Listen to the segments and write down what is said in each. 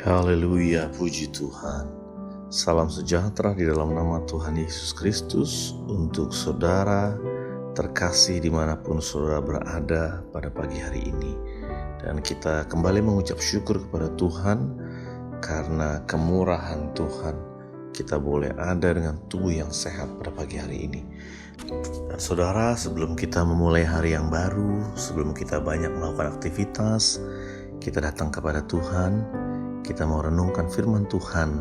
Haleluya, puji Tuhan. Salam sejahtera di dalam nama Tuhan Yesus Kristus untuk saudara terkasih dimanapun saudara berada pada pagi hari ini. Dan kita kembali mengucap syukur kepada Tuhan karena kemurahan Tuhan kita boleh ada dengan tubuh yang sehat pada pagi hari ini. Dan saudara, sebelum kita memulai hari yang baru, sebelum kita banyak melakukan aktivitas, kita datang kepada Tuhan. Kita mau renungkan firman Tuhan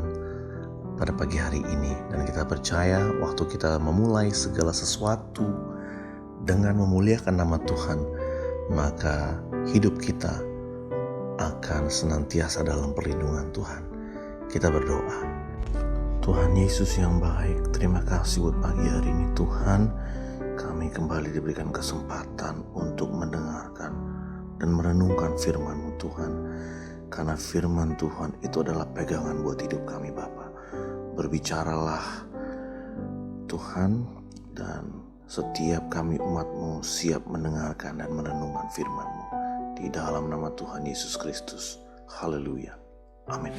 pada pagi hari ini. Dan kita percaya waktu kita memulai segala sesuatu dengan memuliakan nama Tuhan, maka hidup kita akan senantiasa dalam perlindungan Tuhan. Kita berdoa. Tuhan Yesus yang baik, terima kasih buat pagi hari ini Tuhan. Kami kembali diberikan kesempatan untuk mendengarkan dan merenungkan firman-Mu Tuhan. Karena firman Tuhan itu adalah pegangan buat hidup kami Bapa. Berbicaralah Tuhan, dan setiap kami umat-Mu siap mendengarkan dan merenungkan firman-Mu. Di dalam nama Tuhan Yesus Kristus. Haleluya. Amin.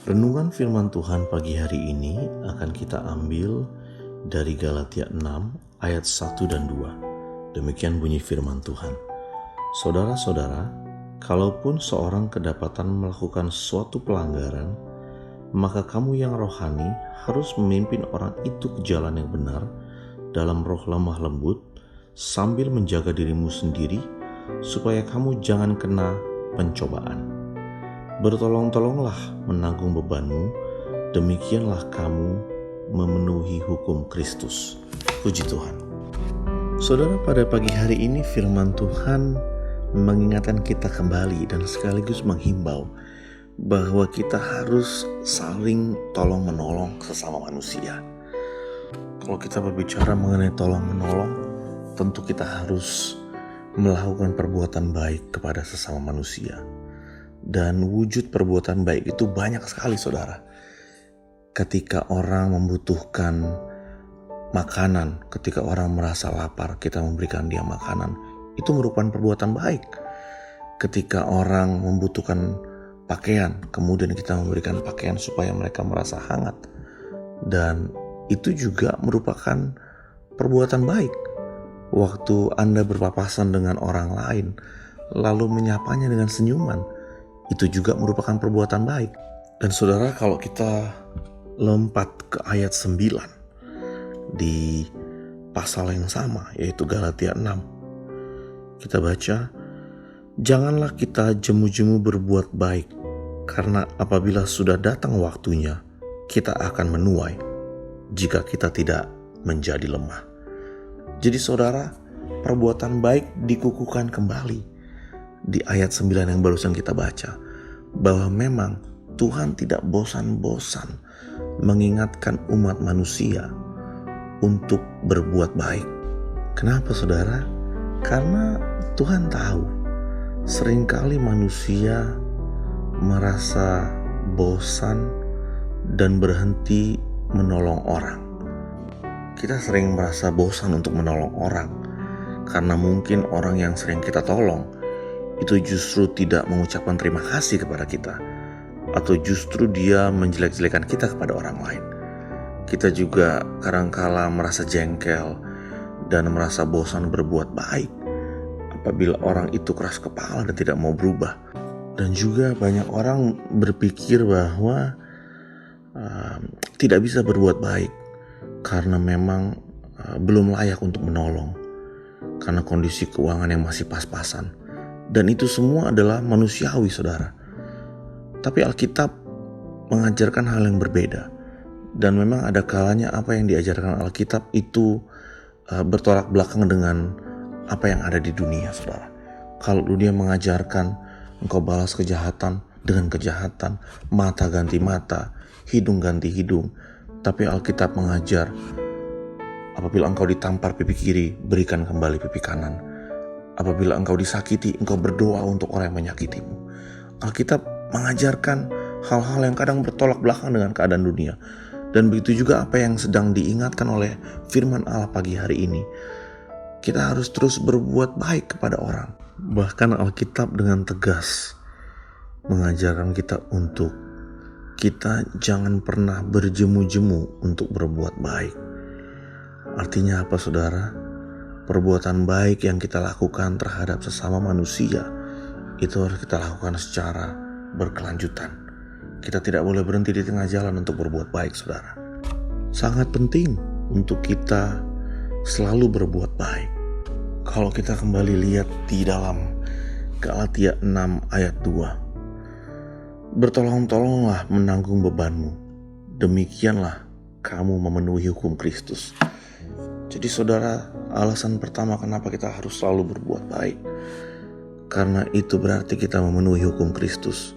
Renungan firman Tuhan pagi hari ini akan kita ambil dari Galatia 6 ayat 1 dan 2. Demikian bunyi firman Tuhan. Saudara-saudara, kalaupun seorang kedapatan melakukan suatu pelanggaran, maka kamu yang rohani harus memimpin orang itu ke jalan yang benar dalam roh lemah lembut, sambil menjaga dirimu sendiri, supaya kamu jangan kena pencobaan. Bertolong-tolonglah menanggung bebanmu, demikianlah kamu memenuhi hukum Kristus. Puji Tuhan. Saudara, pada pagi hari ini firman Tuhan mengingatkan kita kembali dan sekaligus menghimbau bahwa kita harus saling tolong-menolong sesama manusia. Kalau kita berbicara mengenai tolong-menolong, tentu kita harus melakukan perbuatan baik kepada sesama manusia. Dan wujud perbuatan baik itu banyak sekali saudara. Ketika orang membutuhkan makanan, ketika orang merasa lapar, kita memberikan dia makanan, itu merupakan perbuatan baik. Ketika orang membutuhkan pakaian, kemudian kita memberikan pakaian supaya mereka merasa hangat, dan itu juga merupakan perbuatan baik. Waktu Anda berpapasan dengan orang lain, lalu menyapanya dengan senyuman, itu juga merupakan perbuatan baik. Dan saudara, kalau kita lompat ke ayat 9 di pasal yang sama, yaitu Galatia 6, kita baca, janganlah kita jemu-jemu berbuat baik, karena apabila sudah datang waktunya, kita akan menuai jika kita tidak menjadi lemah. Jadi saudara, perbuatan baik dikukuhkan kembali di ayat 9 yang barusan kita baca, bahwa memang Tuhan tidak bosan-bosan mengingatkan umat manusia untuk berbuat baik. Kenapa saudara? Karena Tuhan tahu seringkali manusia merasa bosan dan berhenti menolong orang. Kita sering merasa bosan untuk menolong orang karena mungkin orang yang sering kita tolong itu justru tidak mengucapkan terima kasih kepada kita, atau justru dia menjelek-jelekan kita kepada orang lain. Kita juga kadangkala merasa jengkel dan merasa bosan berbuat baik apabila orang itu keras kepala dan tidak mau berubah. Dan juga banyak orang berpikir bahwa tidak bisa berbuat baik karena memang belum layak untuk menolong, karena kondisi keuangan yang masih pas-pasan. Dan itu semua adalah manusiawi saudara. Tapi Alkitab mengajarkan hal yang berbeda. Dan memang ada kalanya apa yang diajarkan Alkitab itu bertolak belakang dengan apa yang ada di dunia saudara. Kalau dunia mengajarkan engkau balas kejahatan dengan kejahatan, mata ganti mata, hidung ganti hidung. Tapi Alkitab mengajar, apabila engkau ditampar pipi kiri, berikan kembali pipi kanan. Apabila engkau disakiti, engkau berdoa untuk orang yang menyakitimu. Alkitab mengajarkan hal-hal yang kadang bertolak belakang dengan keadaan dunia. Dan begitu juga apa yang sedang diingatkan oleh firman Allah pagi hari ini. Kita harus terus berbuat baik kepada orang. Bahkan Alkitab dengan tegas mengajarkan kita untuk kita jangan pernah berjemu-jemu untuk berbuat baik. Artinya apa, saudara? Perbuatan baik yang kita lakukan terhadap sesama manusia itu harus kita lakukan secara berkelanjutan. Kita tidak boleh berhenti di tengah jalan untuk berbuat baik, saudara. Sangat penting untuk kita selalu berbuat baik. Kalau kita kembali lihat di dalam Galatia 6 ayat 2. Bertolong-tolonglah menanggung bebanmu, demikianlah kamu memenuhi hukum Kristus. Jadi saudara, alasan pertama kenapa kita harus selalu berbuat baik, karena itu berarti kita memenuhi hukum Kristus.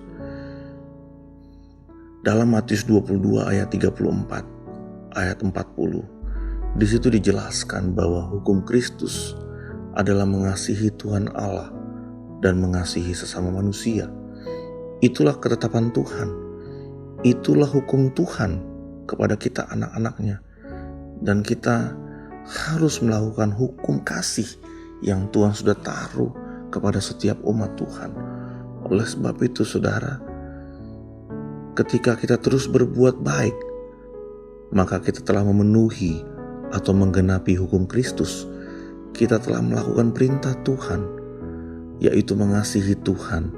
Dalam Matius 22 ayat 34, ayat 40, di situ dijelaskan bahwa hukum Kristus adalah mengasihi Tuhan Allah dan mengasihi sesama manusia. Itulah ketetapan Tuhan. Itulah hukum Tuhan kepada kita anak-anaknya. Dan kita harus melakukan hukum kasih yang Tuhan sudah taruh kepada setiap umat Tuhan. Oleh sebab itu saudara, ketika kita terus berbuat baik, maka kita telah memenuhi atau menggenapi hukum Kristus. Kita telah melakukan perintah Tuhan, yaitu mengasihi Tuhan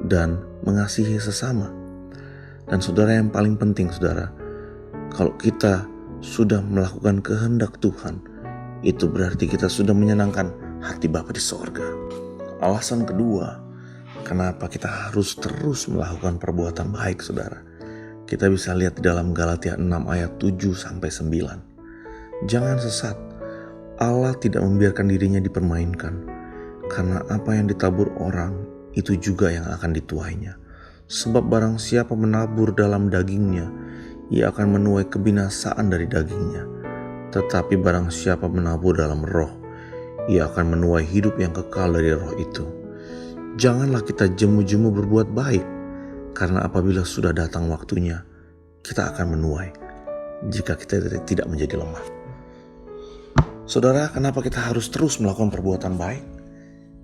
dan mengasihi sesama. Dan saudara, yang paling penting saudara, kalau kita sudah melakukan kehendak Tuhan, itu berarti kita sudah menyenangkan hati Bapa di sorga. Alasan kedua, kenapa kita harus terus melakukan perbuatan baik saudara, kita bisa lihat di dalam Galatia 6 ayat 7-9. Jangan sesat, Allah tidak membiarkan dirinya dipermainkan, karena apa yang ditabur orang itu juga yang akan dituainya. Sebab barang siapa menabur dalam dagingnya, ia akan menuai kebinasaan dari dagingnya. Tetapi barang siapa menabur dalam roh, ia akan menuai hidup yang kekal dari roh itu. Janganlah kita jemu-jemu berbuat baik, karena apabila sudah datang waktunya, kita akan menuai jika kita tidak menjadi lemah. Saudara, kenapa kita harus terus melakukan perbuatan baik?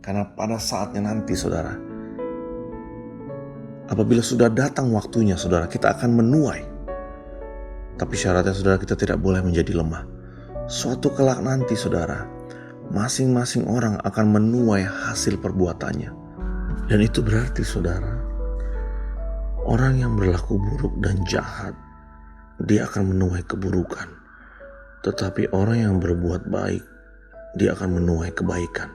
Karena pada saatnya nanti saudara, apabila sudah datang waktunya saudara, kita akan menuai. Tapi syaratnya saudara, kita tidak boleh menjadi lemah. Suatu kelak nanti saudara, masing-masing orang akan menuai hasil perbuatannya. Dan itu berarti saudara, orang yang berlaku buruk dan jahat, dia akan menuai keburukan. Tetapi orang yang berbuat baik, dia akan menuai kebaikan.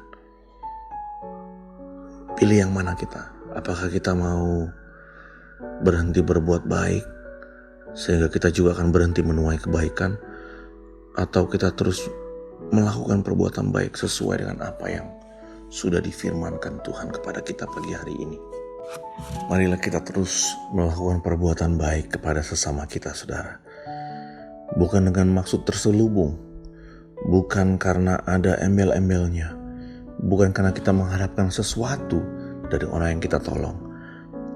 Pilih yang mana kita? Apakah kita mau berhenti berbuat baik sehingga kita juga akan berhenti menuai kebaikan, atau kita terus melakukan perbuatan baik sesuai dengan apa yang sudah difirmankan Tuhan kepada kita pagi hari ini? Marilah kita terus melakukan perbuatan baik kepada sesama kita saudara, bukan dengan maksud terselubung, bukan karena ada embel-embelnya, bukan karena kita mengharapkan sesuatu dari orang yang kita tolong,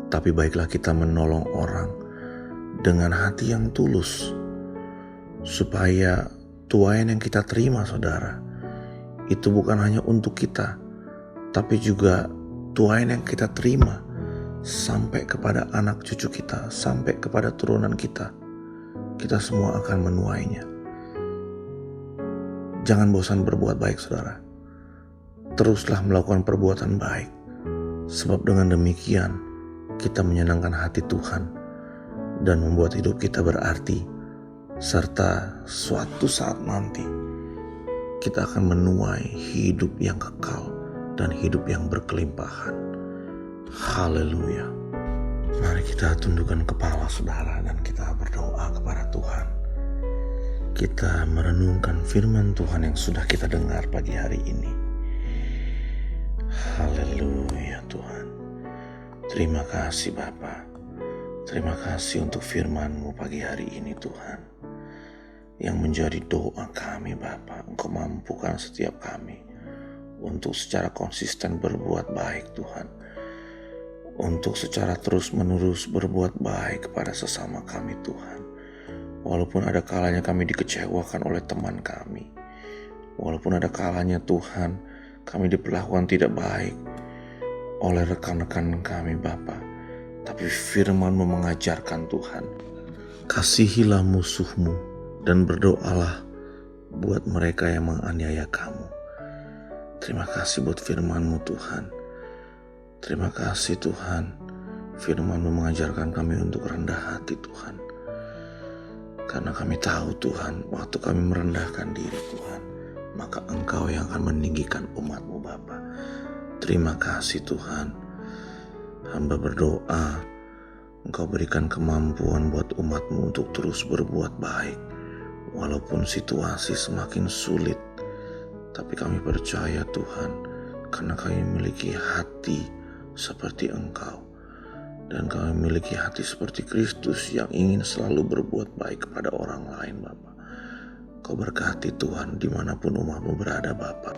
tapi baiklah kita menolong orang dengan hati yang tulus, supaya tuaian yang kita terima saudara, itu bukan hanya untuk kita, tapi juga tuaian yang kita terima sampai kepada anak cucu kita, sampai kepada turunan kita. Kita semua akan menuainya. Jangan bosan berbuat baik saudara. Teruslah melakukan perbuatan baik, sebab dengan demikian kita menyenangkan hati Tuhan dan membuat hidup kita berarti, serta suatu saat nanti kita akan menuai hidup yang kekal dan hidup yang berkelimpahan. Haleluya. Mari kita tundukkan kepala saudara dan kita berdoa kepada Tuhan. Kita merenungkan firman Tuhan yang sudah kita dengar pagi hari ini. Haleluya Tuhan. Terima kasih Bapa. Terima kasih untuk firman-Mu pagi hari ini Tuhan, yang menjadi doa kami Bapa. Engkau mampukan setiap kami untuk secara konsisten berbuat baik Tuhan, untuk secara terus-menerus berbuat baik kepada sesama kami Tuhan. Walaupun ada kalanya kami dikecewakan oleh teman kami, walaupun ada kalanya Tuhan kami diperlakukan tidak baik oleh rekan-rekan kami Bapa, Tapi firman-Mu mengajarkan Tuhan, kasihilah musuhmu dan berdoalah buat mereka yang menganiaya kamu. Terima kasih buat firman-Mu Tuhan. Terima kasih Tuhan, firman-Mu mengajarkan kami untuk rendah hati Tuhan. Karena kami tahu Tuhan, waktu kami merendahkan diri Tuhan, maka Engkau yang akan meninggikan umat-Mu Bapa. Terima kasih Tuhan. Hamba berdoa, Engkau berikan kemampuan buat umat-Mu untuk terus berbuat baik. Walaupun situasi semakin sulit, tapi kami percaya Tuhan, karena kami memiliki hati seperti Engkau. Dan kami memiliki hati seperti Kristus yang ingin selalu berbuat baik kepada orang lain Bapa. Kau berkati Tuhan dimanapun umat-Mu berada Bapa.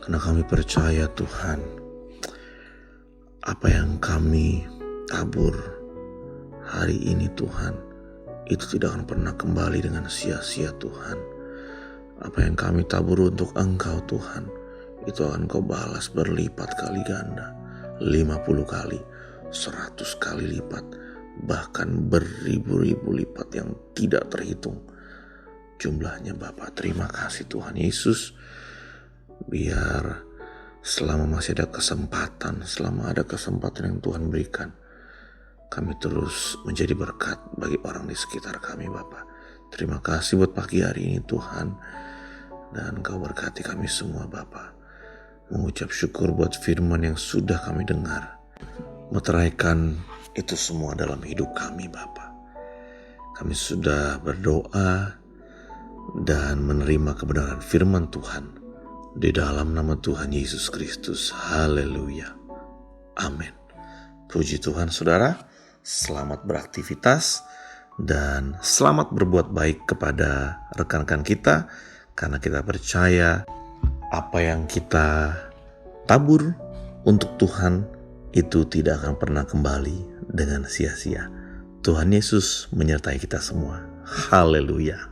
Karena kami percaya Tuhan, apa yang kami tabur hari ini Tuhan, itu tidak akan pernah kembali dengan sia-sia Tuhan. Apa yang kami tabur untuk Engkau Tuhan, itu akan Kau balas berlipat kali ganda, 50 kali, 100 kali lipat, bahkan beribu-ribu lipat yang tidak terhitung jumlahnya Bapa. Terima kasih Tuhan Yesus. Biar selama masih ada kesempatan, selama ada kesempatan yang Tuhan berikan, kami terus menjadi berkat bagi orang di sekitar kami Bapa. Terima kasih buat pagi hari ini Tuhan. Dan Kau berkati kami semua Bapa. Mengucap syukur buat firman yang sudah kami dengar. Meteraikan itu semua dalam hidup kami Bapa. Kami sudah berdoa dan menerima kebenaran firman Tuhan di dalam nama Tuhan Yesus Kristus. Haleluya. Amin. Puji Tuhan saudara. Selamat beraktivitas dan selamat berbuat baik kepada rekan-rekan kita, karena kita percaya apa yang kita tabur untuk Tuhan itu tidak akan pernah kembali dengan sia-sia. Tuhan Yesus menyertai kita semua. Haleluya.